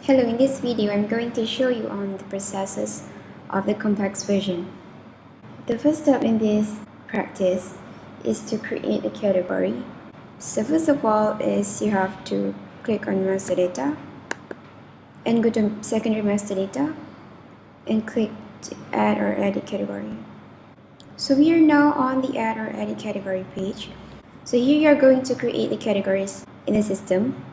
Hello, in this video I'm going to show you on the processes of the complex version. The first step in this practice is to create a category. So first of all is you have to click on master data and go to secondary master data and click to add or edit category. So we are now on the add or edit category page. So here you are going to create the categories in the system.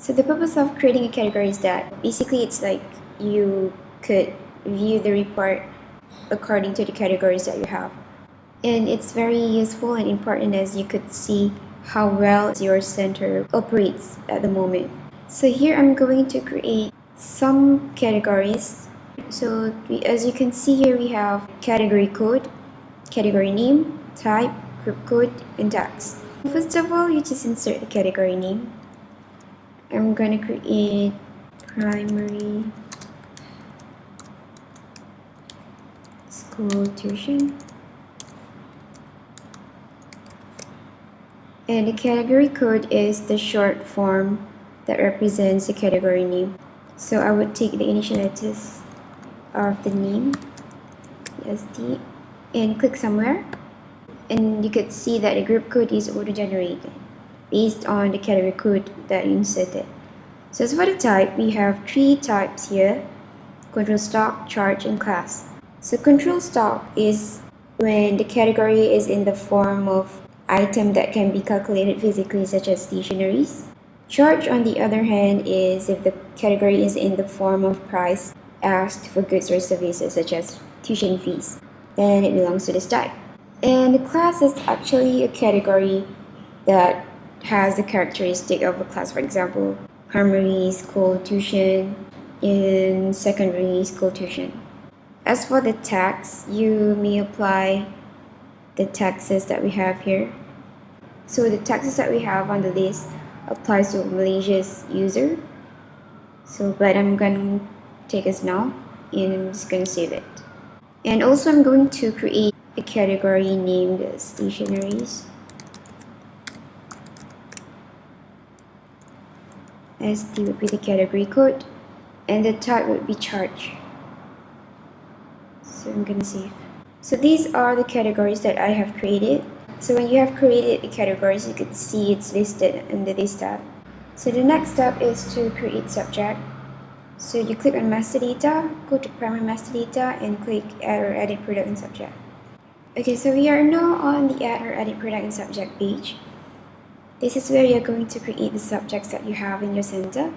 So the purpose of creating a category is that basically it's like you could view the report according to the categories that you have. And it's very useful and important as you could see how well your center operates at the moment. So here I'm going to create some categories. So as you can see here, we have category code, category name, type, group code, and tags. First of all, you just insert the category name. I'm going to create primary school tuition. And the category code is the short form that represents the category name. So I would take the initial letters of the name, SD, and click somewhere. And you could see that the group code is auto-generated based on the category code that you inserted. So as for the type, we have three types here: control stock, charge, and class. So control stock is when the category is in the form of item that can be calculated physically, such as stationaries. Charge, on the other hand, is if the category is in the form of price asked for goods or services, such as tuition fees. Then it belongs to this type. And the class is actually a category that has the characteristic of a class. For example, primary school tuition and secondary school tuition. As for the tax, you may apply the taxes that we have here. So the taxes that we have on the list applies to Malaysia's user. But I'm going to take as now, and I'm just going to save it. And also I'm going to create a category named stationaries. SD would be the category code, and the type would be charge. So I'm gonna save. So these are the categories that I have created. So when you have created the categories, you can see it's listed under this tab. So the next step is to create subject. So you click on master data, go to primary master data, and click add or edit product and subject. Okay, so we are now on the add or edit product and subject page. This is where you're going to create the subjects that you have in your center.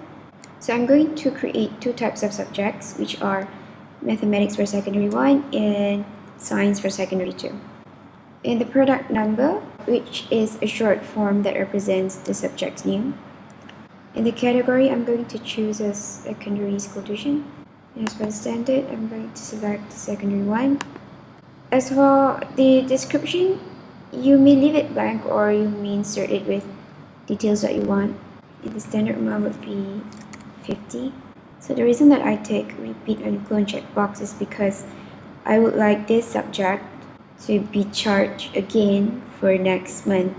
So I'm going to create two types of subjects, which are mathematics for secondary 1 and science for secondary 2. And the product number, which is a short form that represents the subject's name. In the category, I'm going to choose as secondary school tuition. And as for the standard, I'm going to select secondary 1. As for the description, you may leave it blank or you may insert it with details that you want. And the standard amount would be 50. So the reason that I take repeat and clone checkbox is because I would like this subject to be charged again for next month.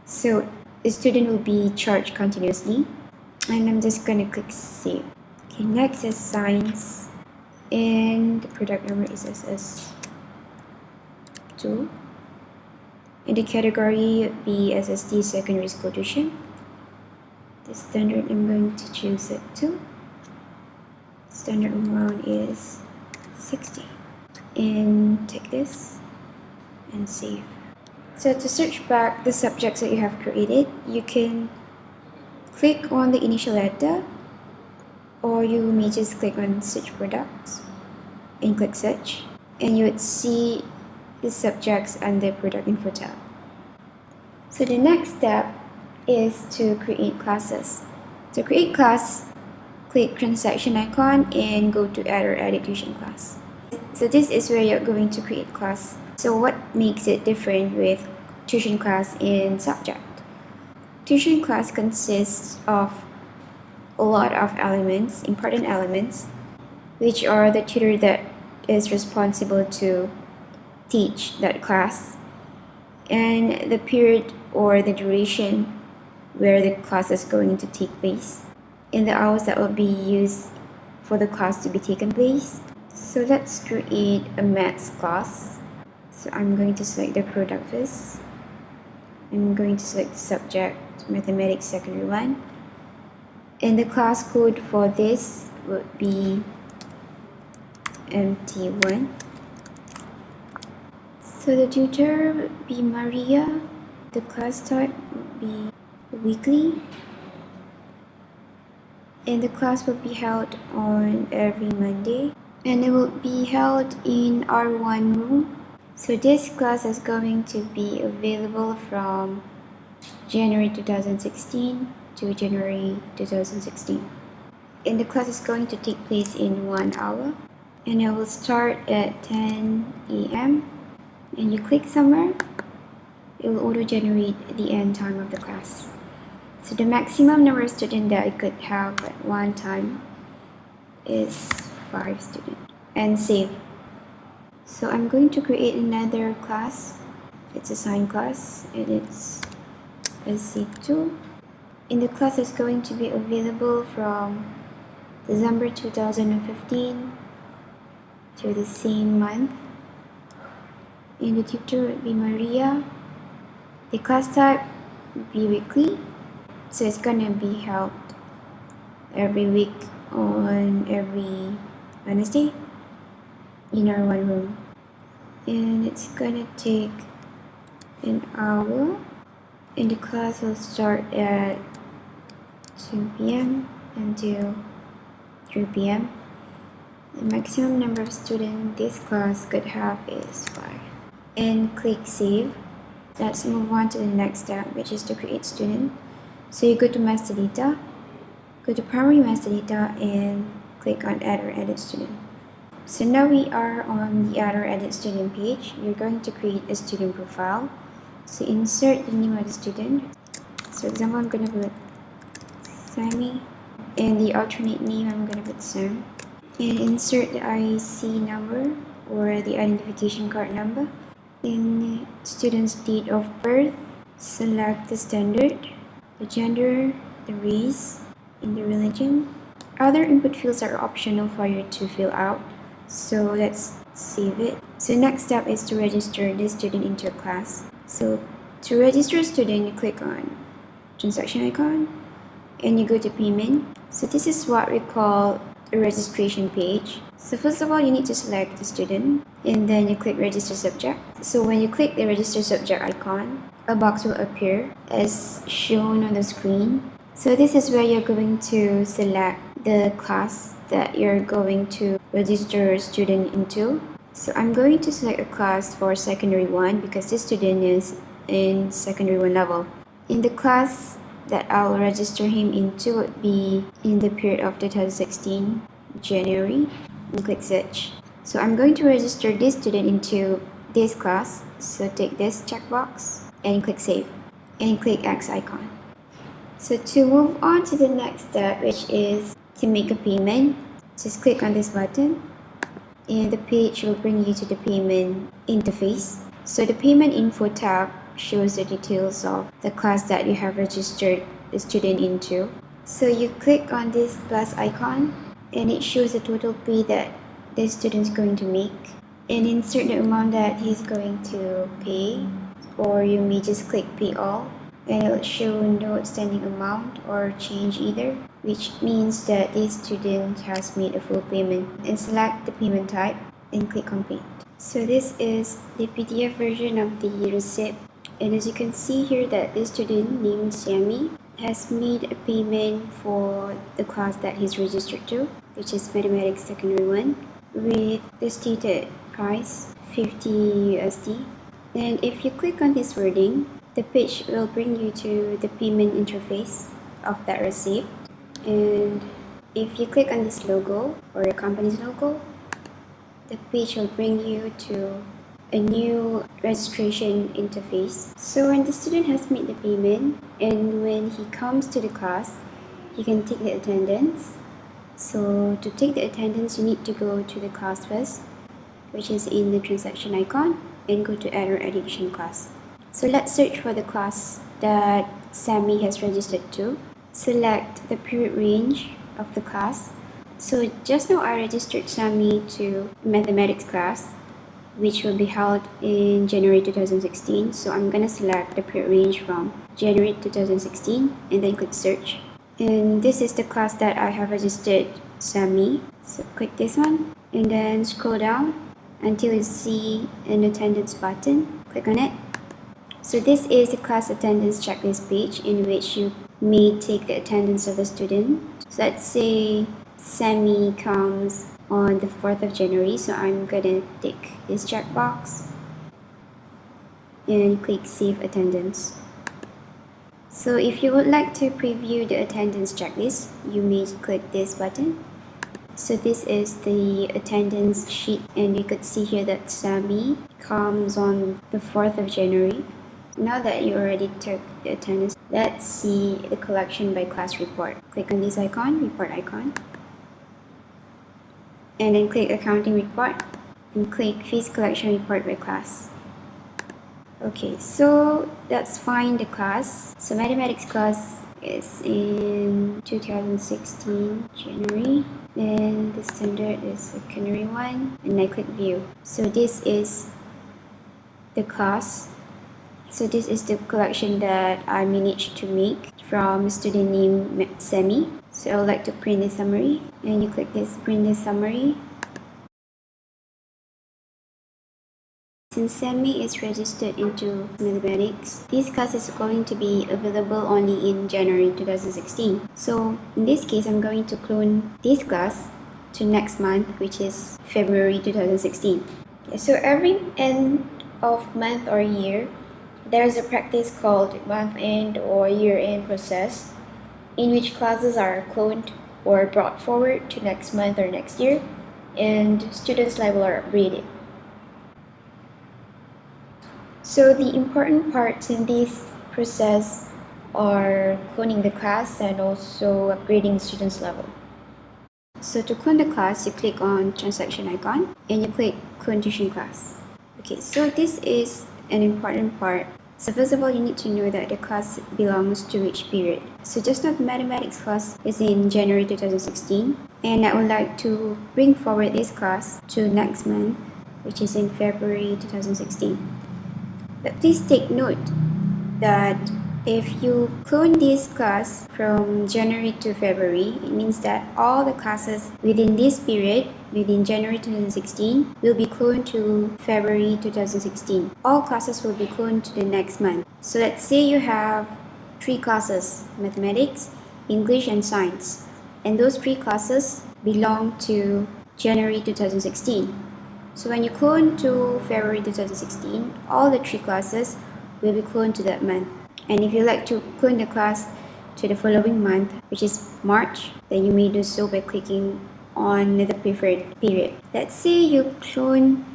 So the student will be charged continuously. And I'm just going to click save. Okay, next is science. And the product number is SS2. And the category would be SSD secondary school tuition. The standard, I'm going to choose it too. Standard amount is 60. And take this and save. So to search back the subjects that you have created, you can click on the initial letter, or you may just click on search products and click search, and you would see the subjects under product info tab. So the next step is to create classes. To create class, click transaction icon and go to add or edit tuition class. So this is where you're going to create class. So what makes it different with tuition class and subject? Tuition class consists of a lot of elements, important elements, which are the tutor that is responsible to teach that class, and the period or the duration where the class is going to take place, and the hours that will be used for the class to be taken place. So let's create a maths class. So I'm going to select the product first. I'm going to select the subject, Mathematics Secondary 1. And the class code for this would be MT1. So the tutor would be Maria. The class type would be weekly. And the class will be held on every Monday. And it will be held in R1 room. So this class is going to be available from January 2016 to January 2016. And the class is going to take place in 1 hour. And it will start at 10 a.m. And you click somewhere, it will auto-generate the end time of the class. So the maximum number of students that I could have at one time is 5 students. And save. So I'm going to create another class. It's a science class and it's SC2. And the class is going to be available from December 2015 to the same month. And the tutor would be Maria. The class type would be weekly, so it's gonna be held every week on every Wednesday in our one room. And it's gonna take an hour, and the class will start at 2 p.m. until 3 p.m. The maximum number of students this class could have is 5. And click save. Let's move on to the next step, which is to create student. So you go to master data, go to primary master data, and click on add or edit student. So now we are on the add or edit student page. We're going to create a student profile. So insert the name of the student. So for example, I'm going to put Sammy, and the alternate name I'm going to put Sam. And insert the IC number or the identification card number. In student's date of birth, select the standard, the gender, the race, and the religion. Other input fields are optional for you to fill out, so let's save it. So next step is to register this student into a class. So to register a student, you click on transaction icon and you go to payment. So this is what we call a registration page. So first of all, you need to select the student and then you click register subject. So when you click the register subject icon, a box will appear as shown on the screen. So this is where you're going to select the class that you're going to register a student into. So I'm going to select a class for secondary 1 because this student is in secondary 1 level. In the class that I'll register him into would be in the period of 2016 January, and click search. So I'm going to register this student into this class, so take this checkbox and click save and click X icon. So to move on to the next step, which is to make a payment, just click on this button and the page will bring you to the payment interface. So the payment info tab shows the details of the class that you have registered the student into. So you click on this plus icon and it shows the total pay that the student is going to make, and insert the amount that he's going to pay, or you may just click pay all and it will show no outstanding amount or change either, which means that this student has made a full payment. And select the payment type and click complete. So this is the PDF version of the receipt, and as you can see here that this student named Sammy has made a payment for the class that he's registered to, which is Mathematics Secondary 1, with the stated price 50 USD. And if you click on this wording, the page will bring you to the payment interface of that receipt. And if you click on this logo or your company's logo, the page will bring you to a new registration interface. So when the student has made the payment and when he comes to the class, he can take the attendance. So to take the attendance, you need to go to the class first, which is in the transaction icon, and go to add or addition class. So let's search for the class that Sammy has registered to. Select the period range of the class, So just now I registered Sammy to mathematics class, which will be held in January 2016. So I'm gonna select the period range from January 2016 and then click search. And this is the class that I have registered Sammy. So click this one and then scroll down until you see an attendance button. Click on it. So this is the class attendance checklist page in which you may take the attendance of the student. So let's say Sammy comes on the 4th of January, so I'm gonna tick this checkbox and click Save Attendance. So if you would like to preview the attendance checklist, you may click this button. So this is the attendance sheet, and you could see here that Sammy comes on the 4th of January. Now that you already took the attendance, let's see the collection by class report. Click on this icon, report icon, and then click accounting report and click fees collection report by class. Okay, so that's fine, the class. So mathematics class is in 2016 January, then the standard is secondary one, and I click view. So this is the class. So this is the collection that I managed to make from a student named Sammy. So I would like to print the summary, and you click this print the summary. Since Sammy is registered into mathematics, this class is going to be available only in January 2016. So in this case, I'm going to clone this class to next month, which is February 2016. So every end of month or year, there's a practice called month-end or year-end process, in which classes are cloned or brought forward to next month or next year, and students' level are upgraded. So the important parts in this process are cloning the class and also upgrading students' level. So to clone the class, you click on transaction icon and you click clone tuition class. Okay, so this is an important part. So first of all, you need to know that the class belongs to which period. So just now the mathematics class is in January 2016, and I would like to bring forward this class to next month, which is in February 2016. But please take note that if you clone this class from January to February, it means that all the classes within this period, within January 2016, will be cloned to February 2016. All classes will be cloned to the next month. So let's say you have 3 classes, mathematics, English, and science. And those 3 classes belong to January 2016. So when you clone to February 2016, all the 3 classes will be cloned to that month. And if you like to clone the class to the following month, which is March, then you may do so by clicking on the preferred period. Let's say you clone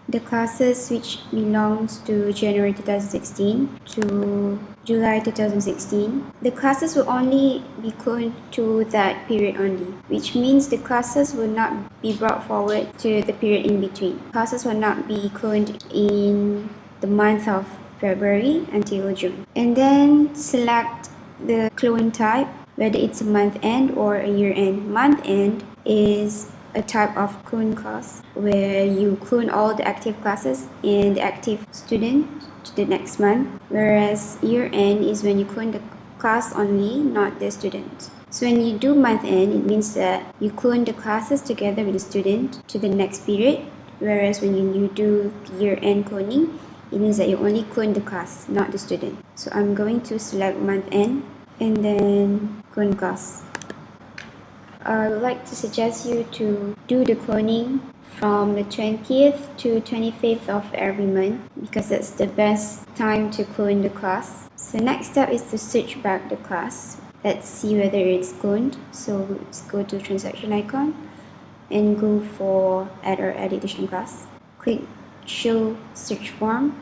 the classes which belongs to January 2016 to July 2016. The classes will only be cloned to that period only, which means the classes will not be brought forward to the period in between. Classes will not be cloned in the month of February until June. And then select the clone type, whether it's a month end or a year end. Month end is a type of clone class where you clone all the active classes and the active student to the next month, whereas year end is when you clone the class only, not the student. So when you do month end, it means that you clone the classes together with the student to the next period, whereas when you do year end cloning, it means that you only clone the class, not the student. So I'm going to select month end and then clone class. I would like to suggest you to do the cloning from the 20th to 25th of every month, because that's the best time to clone the class. So next step is to search back the class. Let's see whether it's cloned. So let's go to transaction icon and go for add or edit tuition class. Click show search form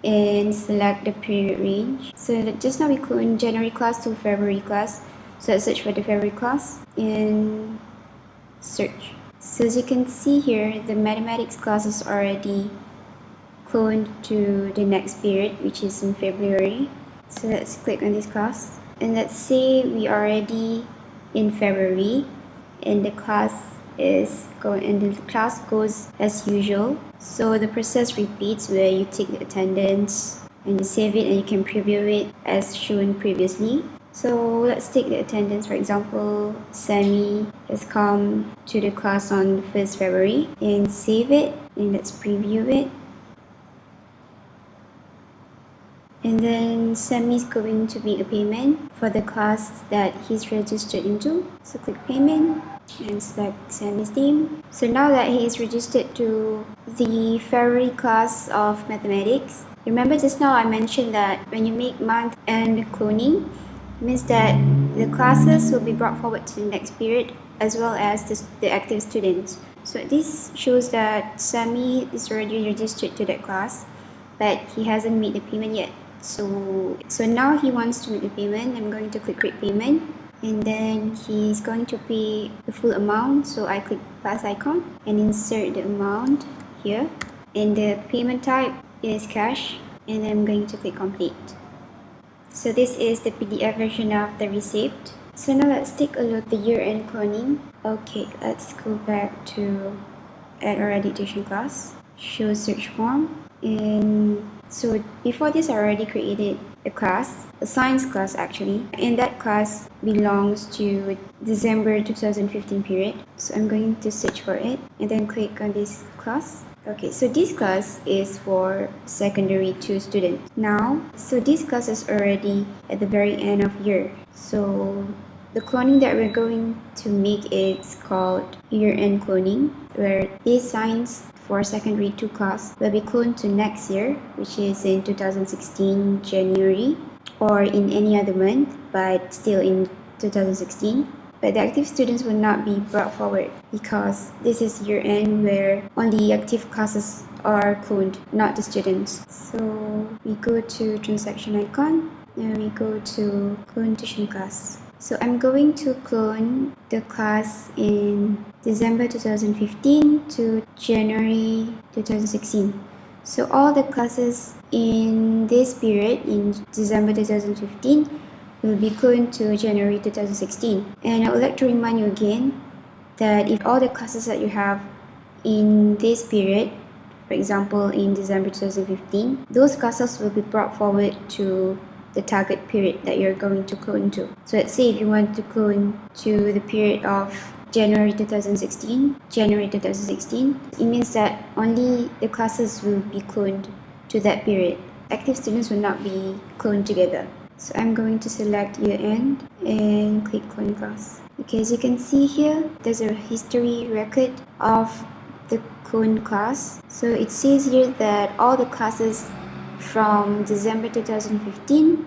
and select the period range. So just now we cloned January class to February class. So let's search for the February class and search. So as you can see here, the mathematics class is already cloned to the next period, which is in February. So let's click on this class. And let's say we are already in February. and the class goes as usual. So the process repeats where you take the attendance and you save it and you can preview it as shown previously. So let's take the attendance. For example, Sammy has come to the class on 1st February and save it, and let's preview it. And then Sammy is going to make a payment for the class that he's registered into. So click payment and select Sammy's name. So now that he is registered to the February class of mathematics, remember just now I mentioned that when you make month end cloning, it means that the classes will be brought forward to the next period as well as the active students. So this shows that Sammy is already registered to that class, but he hasn't made the payment yet. So now he wants to make the payment. I'm going to click create payment, and then he's going to pay the full amount. So I click plus icon and insert the amount here, and the payment type is cash, and I'm going to click complete. So this is the PDF version of the receipt. So now let's take a look at the year-end cloning. Okay, let's go back to add our edition class, show search form. And so before this I already created a class, a science class actually, and that class belongs to December 2015 period. So I'm going to search for it and then click on this class. Okay, so this class is for secondary 2 students. Now, so this class is already at the very end of year. So the cloning that we're going to make is called year-end cloning, where this science for secondary 2 class will be cloned to next year, which is in 2016 January, or in any other month, but still in 2016. But the active students will not be brought forward because this is year-end where only active classes are cloned, not the students. So we go to transaction icon and we go to clone tuition class. So I'm going to clone the class in December 2015 to January 2016. So all the classes in this period, in December 2015, will be cloned to January 2016. And I would like to remind you again that if all the classes that you have in this period, for example in December 2015, those classes will be brought forward to the target period that you're going to clone to. So let's say if you want to clone to the period of January 2016, it means that only the classes will be cloned to that period. Active students will not be cloned together. So I'm going to select year-end and click clone class. Okay, as you can see here, there's a history record of the clone class. So it says here that all the classes from December 2015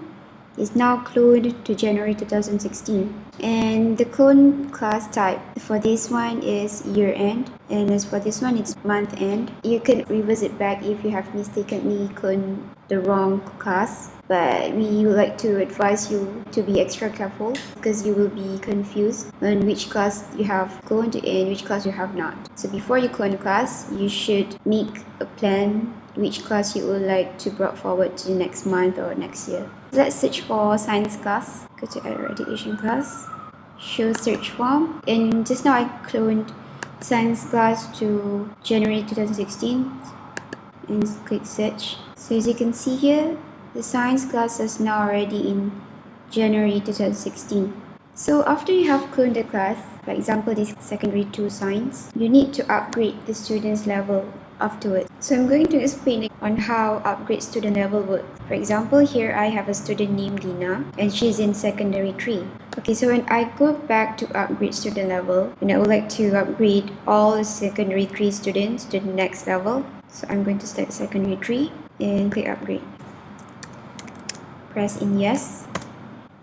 is now cloned to January 2016. And the clone class type for this one is year-end, and as for this one it's month-end. You can reverse it back if you have mistakenly cloned the wrong class, but we would like to advise you to be extra careful because you will be confused on which class you have cloned and which class you have not. So before you clone a class, you should make a plan which class you would like to brought forward to the next month or next year. Let's search for science class. Go to add education class, show search form, and just now I cloned science class to January 2016 and click search. So as you can see here, the science class is now already in January 2016. So after you have cloned the class, for example this secondary 2 science, you need to upgrade the student's level afterwards. So I'm going to explain on how upgrade student level works. For example, here I have a student named Lina and she's in secondary 3. Okay, so when I go back to upgrade student level and I would like to upgrade all the secondary 3 students to the next level, so I'm going to select secondary 3 and click upgrade. Press in yes.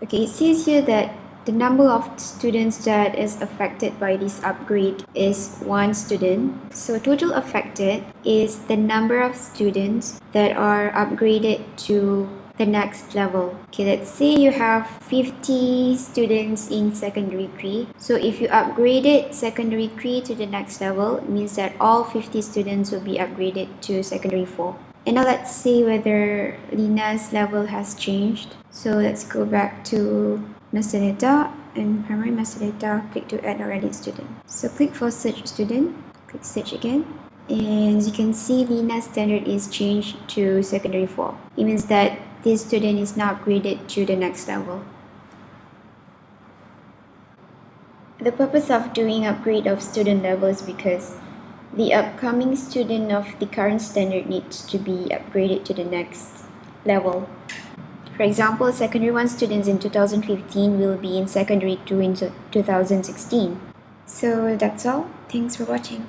Okay, it says here that the number of students that is affected by this upgrade is 1 student. So total affected is the number of students that are upgraded to the next level. Okay, let's say you have 50 students in secondary 3. So if you upgraded secondary 3 to the next level, it means that all 50 students will be upgraded to secondary 4. And now let's see whether Lina's level has changed. So let's go back to master data and primary master data, click to add or edit student. So click for search student, click search again. And as you can see, Lina's standard is changed to secondary 4. It means that this student is now upgraded to the next level. The purpose of doing upgrade of student level is because the upcoming student of the current standard needs to be upgraded to the next level. For example, secondary 1 students in 2015 will be in secondary 2 in 2016. So that's all. Thanks for watching.